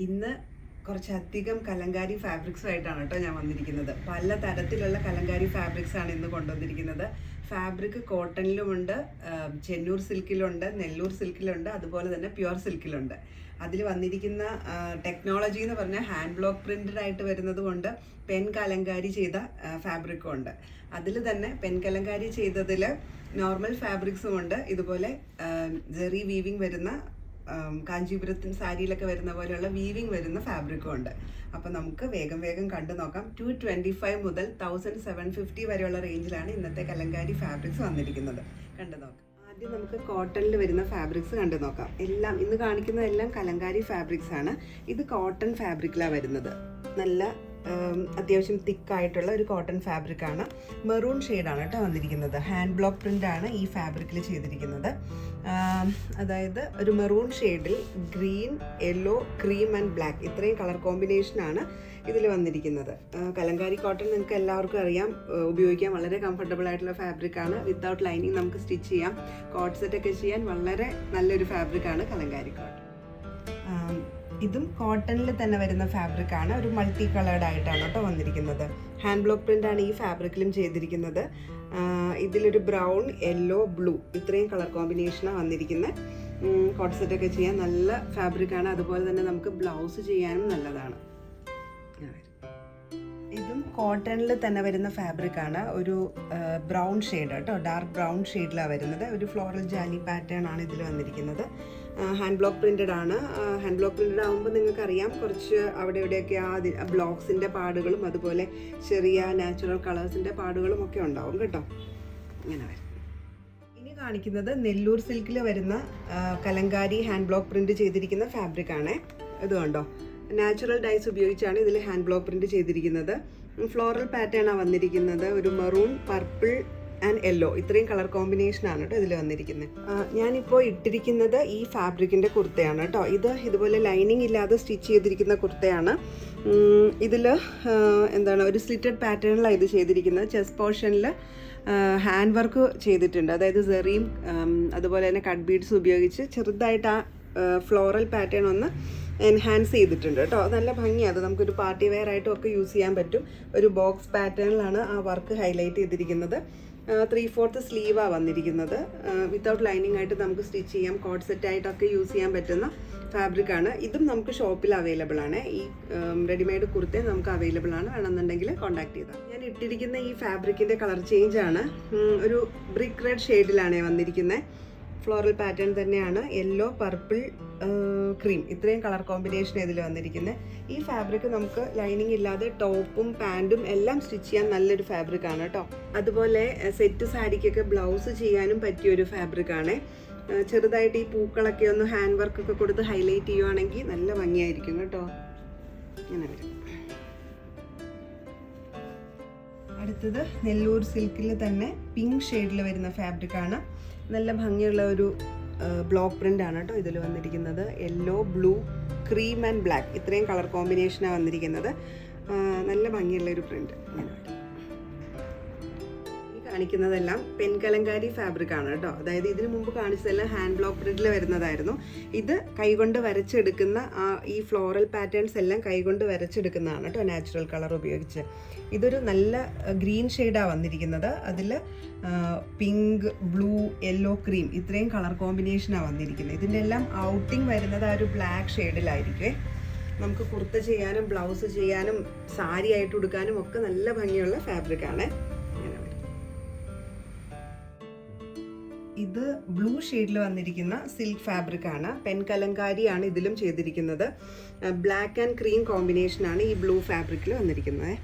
ഇന്ന് കുറച്ചധികം കലങ്കാരി ഫാബ്രിക്സുമായിട്ടാണ് കേട്ടോ ഞാൻ വന്നിരിക്കുന്നത്. പല തരത്തിലുള്ള കലങ്കാരി ഫാബ്രിക്സ് ആണ് ഇന്ന് കൊണ്ടുവന്നിരിക്കുന്നത്. ഫാബ്രിക് കോട്ടണിലുമുണ്ട്, ചെന്നൂർ സിൽക്കിലുണ്ട്, നെല്ലൂർ സിൽക്കിലുണ്ട്, അതുപോലെ തന്നെ പ്യുവർ സിൽക്കിലുണ്ട്. അതിൽ വന്നിരിക്കുന്ന ടെക്നോളജി എന്ന് പറഞ്ഞാൽ ഹാൻഡ് ബ്ലോക്ക് പ്രിന്റഡ് ആയിട്ട് വരുന്നത് കൊണ്ട് പെൻ കലങ്കാരി ചെയ്ത ഫാബ്രിക്കും ഉണ്ട്. അതിൽ തന്നെ പെൻ കലങ്കാരി ചെയ്തതിൽ നോർമൽ ഫാബ്രിക്സും ഉണ്ട്, ഇതുപോലെ ജെറി വീവിങ് വരുന്ന കാഞ്ചീപുരത്തിന് സാരിയിലൊക്കെ വരുന്ന പോലെയുള്ള വീവിങ് വരുന്ന ഫാബ്രിക്കും ഉണ്ട്. അപ്പോൾ നമുക്ക് വേഗം കണ്ടു നോക്കാം. 225 മുതൽ 1750 വരെയുള്ള റേഞ്ചിലാണ് ഇന്നത്തെ കലങ്കാരി ഫാബ്രിക്സ് വന്നിരിക്കുന്നത്. കണ്ടു നോക്കാം. ആദ്യം നമുക്ക് കോട്ടണിൽ വരുന്ന ഫാബ്രിക്സ് കണ്ടു നോക്കാം. എല്ലാം ഇന്ന് കാണിക്കുന്നതെല്ലാം കലങ്കാരി ഫാബ്രിക്സ് ആണ്. ഇത് കോട്ടൺ ഫാബ്രിക്കിലാണ് വരുന്നത്. നല്ല അത്യാവശ്യം തിക്കായിട്ടുള്ള ഒരു കോട്ടൺ ഫാബ്രിക്കാണ്. മെറൂൺ ഷെയ്ഡാണ് കേട്ടോ വന്നിരിക്കുന്നത്. ഹാൻഡ് ബ്ലോക്ക് പ്രിൻ്റ് ആണ് ഈ ഫാബ്രിക്കിൽ ചെയ്തിരിക്കുന്നത്. അതായത് ഒരു മെറൂൺ ഷെയ്ഡിൽ green, yellow, cream and black ഇത്രയും കളർ കോമ്പിനേഷനാണ് ഇതിൽ വന്നിരിക്കുന്നത്. കലങ്കാരി കോട്ടൺ നിങ്ങൾക്ക് എല്ലാവർക്കും അറിയാം, ഉപയോഗിക്കാൻ വളരെ കംഫർട്ടബിൾ ആയിട്ടുള്ള ഫാബ്രിക്കാണ്. വിത്തൗട്ട് ലൈനിങ് നമുക്ക് സ്റ്റിച്ച് ചെയ്യാം. കോട്ട് സെറ്റൊക്കെ ചെയ്യാൻ വളരെ നല്ലൊരു ഫാബ്രിക്കാണ് കലങ്കാരി കോട്ടൺ. ഇതും കോട്ടണിൽ തന്നെ വരുന്ന ഫാബ്രിക്കാണ്. ഒരു മൾട്ടി കളേർഡ് ആയിട്ടാണ് കേട്ടോ വന്നിരിക്കുന്നത്. ഹാൻഡ് ബ്ലോക്ക് പ്രിൻ്റ് ആണ് ഈ ഫാബ്രിക്കിലും ചെയ്തിരിക്കുന്നത്. ഇതിലൊരു ബ്രൗൺ, യെല്ലോ, ബ്ലൂ ഇത്രയും കളർ കോമ്പിനേഷനാണ് വന്നിരിക്കുന്നത്. കോട്ട് സെറ്റൊക്കെ ചെയ്യാൻ നല്ല ഫാബ്രിക്കാണ്. അതുപോലെ തന്നെ നമുക്ക് ബ്ലൗസ് ചെയ്യാനും നല്ലതാണ്. ഇതും കോട്ടണിൽ തന്നെ വരുന്ന ഫാബ്രിക്കാണ്. ഒരു ബ്രൗൺ ഷെയ്ഡ് കേട്ടോ, ഡാർക്ക് ബ്രൗൺ ഷെയ്ഡിലാണ് വരുന്നത്. ഒരു ഫ്ലോറൽ ജാലി പാറ്റേൺ ആണ് ഇതിൽ വന്നിരിക്കുന്നത്. ഹാൻഡ് ബ്ലോക്ക് പ്രിൻ്റഡ് ആണ്. ഹാൻഡ് ബ്ലോക്ക് പ്രിൻ്റഡ് ആകുമ്പോൾ നിങ്ങൾക്കറിയാം, കുറച്ച് അവിടെ ഇവിടെയൊക്കെ ആ ബ്ലോക്സിൻ്റെ പാടുകളും അതുപോലെ ചെറിയ നാച്ചുറൽ കളേഴ്സിൻ്റെ പാടുകളും ഒക്കെ ഉണ്ടാവും കേട്ടോ. ഇങ്ങനെ വരും. ഇനി കാണിക്കുന്നത് നെല്ലൂർ സിൽക്കിൽ വരുന്ന കലങ്കാരി ഹാൻഡ് ബ്ലോക്ക് പ്രിൻ്റ് ചെയ്തിരിക്കുന്ന ഫാബ്രിക്കാണ്. ഇത് കണ്ടോ, നാച്ചുറൽ ഡൈസ് ഉപയോഗിച്ചാണ് ഇതിൽ ഹാൻഡ് ബ്ലോക്ക് പ്രിൻ്റ് ചെയ്തിരിക്കുന്നത്. ഫ്ലോറൽ പാറ്റേണാണ് വന്നിരിക്കുന്നത്. ഒരു മെറൂൺ, പർപ്പിൾ ആൻഡ് യെല്ലോ ഇത്രയും കളർ കോമ്പിനേഷനാണ് കേട്ടോ ഇതിൽ വന്നിരിക്കുന്നത്. ഞാനിപ്പോൾ ഇട്ടിരിക്കുന്നത് ഈ ഫാബ്രിക്കിൻ്റെ കുർത്തയാണ് കേട്ടോ. ഇതുപോലെ ലൈനിങ് ഇല്ലാതെ സ്റ്റിച്ച് ചെയ്തിരിക്കുന്ന കുർത്തയാണ്. ഇതിൽ എന്താണ്, ഒരു സ്ലിറ്റഡ് പാറ്റേണിലാണ് ഇത് ചെയ്തിരിക്കുന്നത്. ചെസ്റ്റ് പോർഷനിൽ ഹാൻഡ് വർക്ക് ചെയ്തിട്ടുണ്ട്. അതായത് സെറിയും അതുപോലെ തന്നെ കട്ട് ബീഡ്സ് ഉപയോഗിച്ച് ചെറുതായിട്ട് ആ ഫ്ലോറൽ പാറ്റേൺ ഒന്ന് എൻഹാൻസ് ചെയ്തിട്ടുണ്ട് കേട്ടോ. നല്ല ഭംഗിയാണ്. അത് നമുക്കൊരു പാർട്ടി വെയർ ആയിട്ടും ഒക്കെ യൂസ് ചെയ്യാൻ പറ്റും. ഒരു ബോക്സ് പാറ്റേണിലാണ് ആ വർക്ക് ഹൈലൈറ്റ് ചെയ്തിരിക്കുന്നത്. 3/4 സ്ലീവാണ് വന്നിരിക്കുന്നത്. വിത്തൗട്ട് ലൈനിങ് ആയിട്ട് നമുക്ക് സ്റ്റിച്ച് ചെയ്യാം. കോട്ട് സെറ്റായിട്ടൊക്കെ യൂസ് ചെയ്യാൻ പറ്റുന്ന ഫാബ്രിക്കാണ്. ഇതും നമുക്ക് ഷോപ്പിൽ അവൈലബിൾ ആണ്. ഈ റെഡിമെയ്ഡ് കുർത്തയും നമുക്ക് അവൈലബിൾ ആണ്. വേണമെന്നുണ്ടെങ്കിൽ കോൺടാക്ട് ചെയ്താൽ. ഞാൻ ഇട്ടിരിക്കുന്ന ഈ ഫാബ്രിക്കിൻ്റെ കളർ ചേഞ്ച് ആണ്. ഒരു ബ്രിക്ക് റെഡ് ഷെയ്ഡിലാണ് വന്നിരിക്കുന്നത്. ഫ്ലോറൽ പാറ്റേൺ തന്നെയാണ്. യെല്ലോ, പർപ്പിൾ, ക്രീം ഇത്രയും കളർ കോമ്പിനേഷൻ ഇതിൽ വന്നിരിക്കുന്നത്. ഈ ഫാബ്രിക് നമുക്ക് ലൈനിങ് ഇല്ലാതെ ടോപ്പും പാൻറ്റും എല്ലാം സ്റ്റിച്ച് ചെയ്യാൻ നല്ലൊരു ഫാബ്രിക്കാണ് കേട്ടോ. അതുപോലെ സെറ്റ് സാരിക്കൊക്കെ ബ്ലൗസ് ചെയ്യാനും പറ്റിയൊരു ഫാബ്രിക്കാണ്. ചെറുതായിട്ട് ഈ പൂക്കളൊക്കെ ഒന്ന് ഹാൻഡ് വർക്കൊക്കെ കൊടുത്ത് ഹൈലൈറ്റ് ചെയ്യുവാണെങ്കിൽ നല്ല ഭംഗിയായിരിക്കും കേട്ടോ. ഇങ്ങനെ വരും. അടുത്തത് നെല്ലൂർ സിൽക്കിൽ തന്നെ പിങ്ക് ഷെയ്ഡിൽ വരുന്ന ഫാബ്രിക്കാണ്. നല്ല ഭംഗിയുള്ള ഒരു ബ്ലോക്ക് പ്രിൻ്റ് ആണ് കേട്ടോ ഇതിൽ വന്നിരിക്കുന്നത്. Yellow, blue, cream and black ഇത്രയും കളർ കോമ്പിനേഷനാണ് വന്നിരിക്കുന്നത്. നല്ല ഭംഗിയുള്ള ഒരു പ്രിൻ്റ്. ഈ കാണിക്കുന്നതെല്ലാം പെൻ കലങ്കാരി ഫാബ്രിക് ആണ് കേട്ടോ. അതായത് ഇതിനു മുമ്പ് കാണിച്ചതെല്ലാം ഹാൻഡ് ബ്ലോക്ക് പ്രിൻ്റിൽ വരുന്നതായിരുന്നു. ഇത് കൈകൊണ്ട് വരച്ചെടുക്കുന്ന ഈ ഫ്ലോറൽ പാറ്റേൺസ് എല്ലാം കൈകൊണ്ട് വരച്ചെടുക്കുന്നതാണ് കേട്ടോ, നാച്ചുറൽ കളർ ഉപയോഗിച്ച്. ഇതൊരു നല്ല ഗ്രീൻ ഷെയ്ഡാണ് വന്നിരിക്കുന്നത്. അതിൽ പിങ്ക്, ബ്ലൂ, യെല്ലോ, ക്രീം ഇത്രയും കളർ കോമ്പിനേഷനാണ് വന്നിരിക്കുന്നത്. ഇതിൻ്റെ എല്ലാം ഔട്ടിങ് വരുന്നത് ആ ഒരു ബ്ലാക്ക് ഷെയ്ഡിലായിരിക്കും. നമുക്ക് കുർത്ത ചെയ്യാനും ബ്ലൗസ് ചെയ്യാനും സാരി ആയിട്ട് ഉടുക്കാനും ഒക്കെ നല്ല ഭംഗിയുള്ള ഫാബ്രിക്കാണ്. ഇത് ബ്ലൂ ഷെയ്ഡിൽ വന്നിരിക്കുന്ന സിൽക്ക് ഫാബ്രിക്കാണ്. പെൻ കലങ്കാരിയാണ് ഇതിലും ചെയ്തിരിക്കുന്നത്. ബ്ലാക്ക് ആൻഡ് ക്രീം കോമ്പിനേഷനാണ് ഈ ബ്ലൂ ഫാബ്രിക്കിൽ വന്നിരിക്കുന്നത്.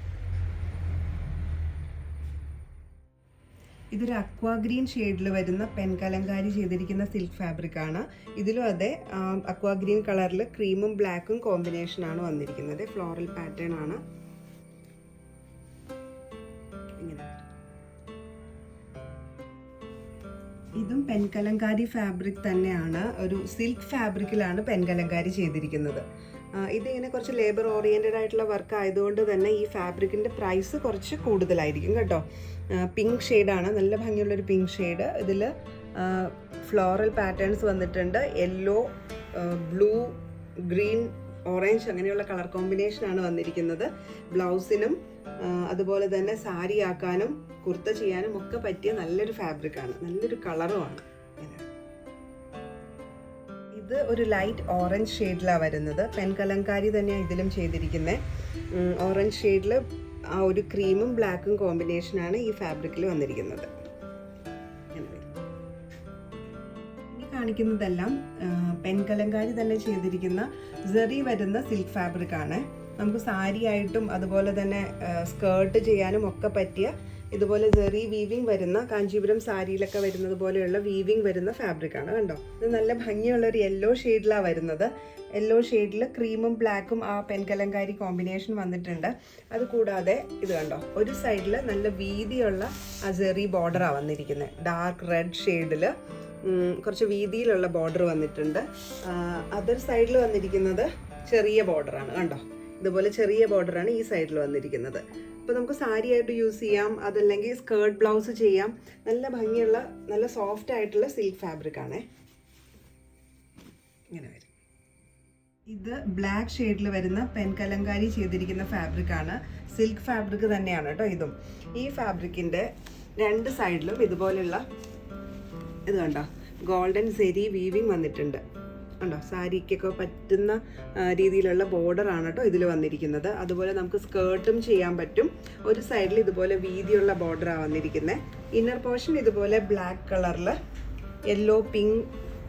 ഇതൊരു അക്വാ ഗ്രീൻ ഷെയ്ഡിൽ വരുന്ന പെൻ കലങ്കാരി ചെയ്തിരിക്കുന്ന സിൽക്ക് ഫാബ്രിക്കാണ്. ഇതിലും അതെ അക്വാ ഗ്രീൻ കളറിൽ ക്രീമും ബ്ലാക്കും കോമ്പിനേഷനാണ് വന്നിരിക്കുന്നത്. ഫ്ലോറൽ പാറ്റേൺ ആണ്. ഇങ്ങനെ ഇതും പെൻ കലങ്കാരി ഫാബ്രിക് തന്നെയാണ്. ഒരു സിൽക്ക് ഫാബ്രിക്കിലാണ് പെൻ കലങ്കാരി ചെയ്തിരിക്കുന്നത്. ഇതിങ്ങനെ കുറച്ച് ലേബർ ഓറിയൻറ്റഡ് ആയിട്ടുള്ള വർക്ക് ആയതുകൊണ്ട് തന്നെ ഈ ഫാബ്രിക്കിൻ്റെ പ്രൈസ് കുറച്ച് കൂടുതലായിരിക്കും കേട്ടോ. പിങ്ക് ഷെയ്ഡാണ്, നല്ല ഭംഗിയുള്ളൊരു പിങ്ക് ഷെയ്ഡ്. ഇതിൽ ഫ്ലോറൽ പാറ്റേൺസ് വന്നിട്ടുണ്ട്. യെല്ലോ, ബ്ലൂ, ഗ്രീൻ, ഓറഞ്ച് അങ്ങനെയുള്ള കളർ കോമ്പിനേഷനാണ് വന്നിരിക്കുന്നത്. ബ്ലൗസിനും അതുപോലെ തന്നെ സാരി ആക്കാനും കുർത്ത ചെയ്യാനും ഒക്കെ പറ്റിയ നല്ലൊരു ഫാബ്രിക്കാണ്, നല്ലൊരു കളറുമാണ്. ഇത് ഒരു ലൈറ്റ് ഓറഞ്ച് ഷെയ്ഡിലാണ് വരുന്നത്. പെൻ കലങ്കാരി തന്നെയാണ് ഇതിലും ചെയ്തിരിക്കുന്നത്. ഓറഞ്ച് ഷെയ്ഡിൽ ആ ഒരു ക്രീമും ബ്ലാക്കും കോമ്പിനേഷനാണ് ഈ ഫാബ്രിക്കിൽ വന്നിരിക്കുന്നത്. ഇനി കാണിക്കുന്നതെല്ലാം പെൻ കലങ്കാരി തന്നെ ചെയ്തിരിക്കുന്ന സെറി വരുന്ന സിൽക്ക് ഫാബ്രിക്കാണ്. നമുക്ക് സാരി ആയിട്ടും അതുപോലെ തന്നെ സ്കേർട്ട് ചെയ്യാനും ഒക്കെ പറ്റിയ ഇതുപോലെ സെറി വീവിങ് വരുന്ന, കാഞ്ചീപുരം സാരിയിലൊക്കെ വരുന്നത് പോലെയുള്ള വീവിങ് വരുന്ന ഫാബ്രിക്കാണ്. കണ്ടോ, ഇത് നല്ല ഭംഗിയുള്ള ഒരു യെല്ലോ ഷെയ്ഡിലാണ് വരുന്നത്. യെല്ലോ ഷെയ്ഡിൽ ക്രീമും ബ്ലാക്കും ആ പെൻ കലങ്കാരി കോമ്പിനേഷൻ വന്നിട്ടുണ്ട്. അതുകൂടാതെ ഇത് കണ്ടോ, ഒരു സൈഡിൽ നല്ല വീതിയുള്ള ആ സെറി ബോർഡറാണ് വന്നിരിക്കുന്നത്. ഡാർക്ക് റെഡ് ഷെയ്ഡിൽ കുറച്ച് വീതിയിലുള്ള ബോർഡർ വന്നിട്ടുണ്ട്. അതർ സൈഡിൽ വന്നിരിക്കുന്നത് ചെറിയ ബോർഡറാണ്. കണ്ടോ, ഇതുപോലെ ചെറിയ ബോർഡറാണ് ഈ സൈഡിൽ വന്നിരിക്കുന്നത്. അപ്പോൾ നമുക്ക് സാരി ആയിട്ട് യൂസ് ചെയ്യാം, അതല്ലെങ്കിൽ സ്കേർട്ട് ബ്ലൗസ് ചെയ്യാം. നല്ല ഭംഗിയുള്ള നല്ല സോഫ്റ്റ് ആയിട്ടുള്ള സിൽക്ക് ഫാബ്രിക്കാണേ. ഇങ്ങനെ വരും. ഇത് ബ്ലാക്ക് ഷെയ്ഡിൽ വരുന്ന പെൻ കലങ്കാരി ചെയ്തിരിക്കുന്ന ഫാബ്രിക്കാണ്. സിൽക്ക് ഫാബ്രിക് തന്നെയാണ് കേട്ടോ ഇതും. ഈ ഫാബ്രിക്കിൻ്റെ രണ്ട് സൈഡിലും ഇതുപോലുള്ള ഇത് കണ്ടോ, ഗോൾഡൻ സെരി വീവിങ് വന്നിട്ടുണ്ട്. ഉണ്ടോ, സാരിക്കൊക്കെ പറ്റുന്ന രീതിയിലുള്ള ബോർഡറാണ് കേട്ടോ ഇതിൽ വന്നിരിക്കുന്നത്. അതുപോലെ നമുക്ക് സ്കേർട്ടും ചെയ്യാൻ പറ്റും. ഒരു സൈഡിൽ ഇതുപോലെ വീതിയുള്ള ബോർഡറാണ് വന്നിരിക്കുന്നത്. ഇന്നർ പോർഷൻ ഇതുപോലെ ബ്ലാക്ക് കളറിൽ yellow, pink,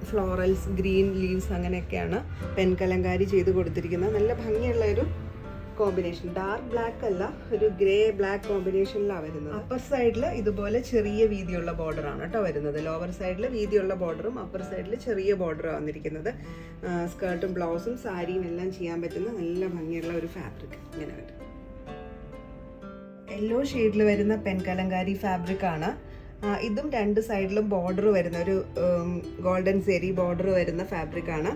florals, green leaves അങ്ങനെയൊക്കെയാണ് പെൻ കലങ്കാരി ചെയ്ത് കൊടുത്തിരിക്കുന്നത്. നല്ല ഭംഗിയുള്ള ഒരു കോമ്പിനേഷൻ. ഡാർക്ക് ബ്ലാക്ക് അല്ല, ഒരു ഗ്രേ ബ്ലാക്ക് കോമ്പിനേഷനിലാണ് വരുന്നത്. അപ്പർ സൈഡിൽ ഇതുപോലെ ചെറിയ വീതിയുള്ള ബോർഡറാണ് കേട്ടോ വരുന്നത്. ലോവർ സൈഡിൽ വീതിയുള്ള ബോർഡറും അപ്പർ സൈഡിൽ ചെറിയ ബോർഡറും വന്നിരിക്കുന്നത്. സ്കേർട്ടും ബ്ലൗസും സാരിയും എല്ലാം ചെയ്യാൻ പറ്റുന്ന നല്ല ഭംഗിയുള്ള ഒരു ഫാബ്രിക് ഇങ്ങനെ വരും. യെല്ലോ ഷെയ്ഡിൽ വരുന്ന പെൻ കലങ്കാരി ഫാബ്രിക്കാണ്. ഇതും രണ്ട് സൈഡിലും ബോർഡർ വരുന്ന ഒരു ഗോൾഡൻ സെരി ബോർഡർ വരുന്ന ഫാബ്രിക്കാണ്.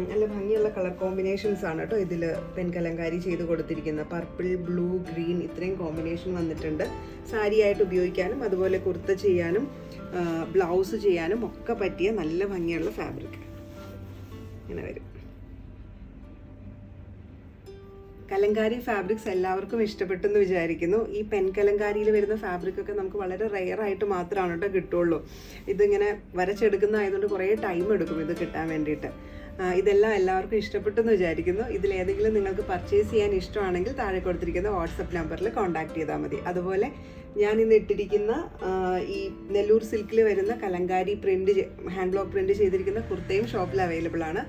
നല്ല ഭംഗിയുള്ള കളർ കോമ്പിനേഷൻസ് ആണ് കേട്ടോ ഇതിൽ പെൻ കലങ്കാരി ചെയ്ത് കൊടുത്തിരിക്കുന്നത്. പർപ്പിൾ, ബ്ലൂ, ഗ്രീൻ ഇത്രയും കോമ്പിനേഷൻ വന്നിട്ടുണ്ട്. സാരി ആയിട്ട് ഉപയോഗിക്കാനും അതുപോലെ കുർത്ത ചെയ്യാനും ബ്ലൗസ് ചെയ്യാനും ഒക്കെ പറ്റിയ നല്ല ഭംഗിയുള്ള ഫാബ്രിക് ഇങ്ങനെ വരും. കലങ്കാരി ഫാബ്രിക്സ് എല്ലാവർക്കും ഇഷ്ടപ്പെട്ടെന്ന് വിചാരിക്കുന്നു. ഈ പെൻ കലങ്കാരിയിൽ വരുന്ന ഫാബ്രിക്കൊക്കെ നമുക്ക് വളരെ റെയർ ആയിട്ട് മാത്രമാണ് കേട്ടോ കിട്ടുള്ളൂ. ഇതിങ്ങനെ വരച്ചെടുക്കുന്നതായതുകൊണ്ട് കുറേ ടൈം എടുക്കും ഇത് കിട്ടാൻ വേണ്ടിയിട്ട്. ഇതെല്ലാം എല്ലാവർക്കും ഇഷ്ടപ്പെട്ടെന്ന് വിചാരിക്കുന്നു. ഇതിലേതെങ്കിലും നിങ്ങൾക്ക് പർച്ചേസ് ചെയ്യാൻ ഇഷ്ടമാണെങ്കിൽ താഴെ കൊടുത്തിരിക്കുന്ന വാട്സപ്പ് നമ്പറിൽ കോൺടാക്ട് ചെയ്താൽ മതി. അതുപോലെ ഞാൻ ഇന്ന് ഇട്ടിരിക്കുന്ന ഈ നെല്ലൂർ സിൽക്കിൽ വരുന്ന Kalamkari print, hand block print ചെയ്തിരിക്കുന്ന കുർത്തയും ഷോപ്പിൽ അവൈലബിൾ ആണ്.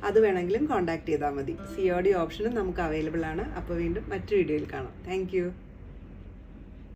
അത് വേണമെങ്കിലും കോൺടാക്ട് ചെയ്താൽ മതി. COD ഓപ്ഷനും നമുക്ക് അവൈലബിൾ ആണ്. അപ്പോൾ വീണ്ടും മറ്റൊരു വീഡിയോയിൽ കാണാം. താങ്ക്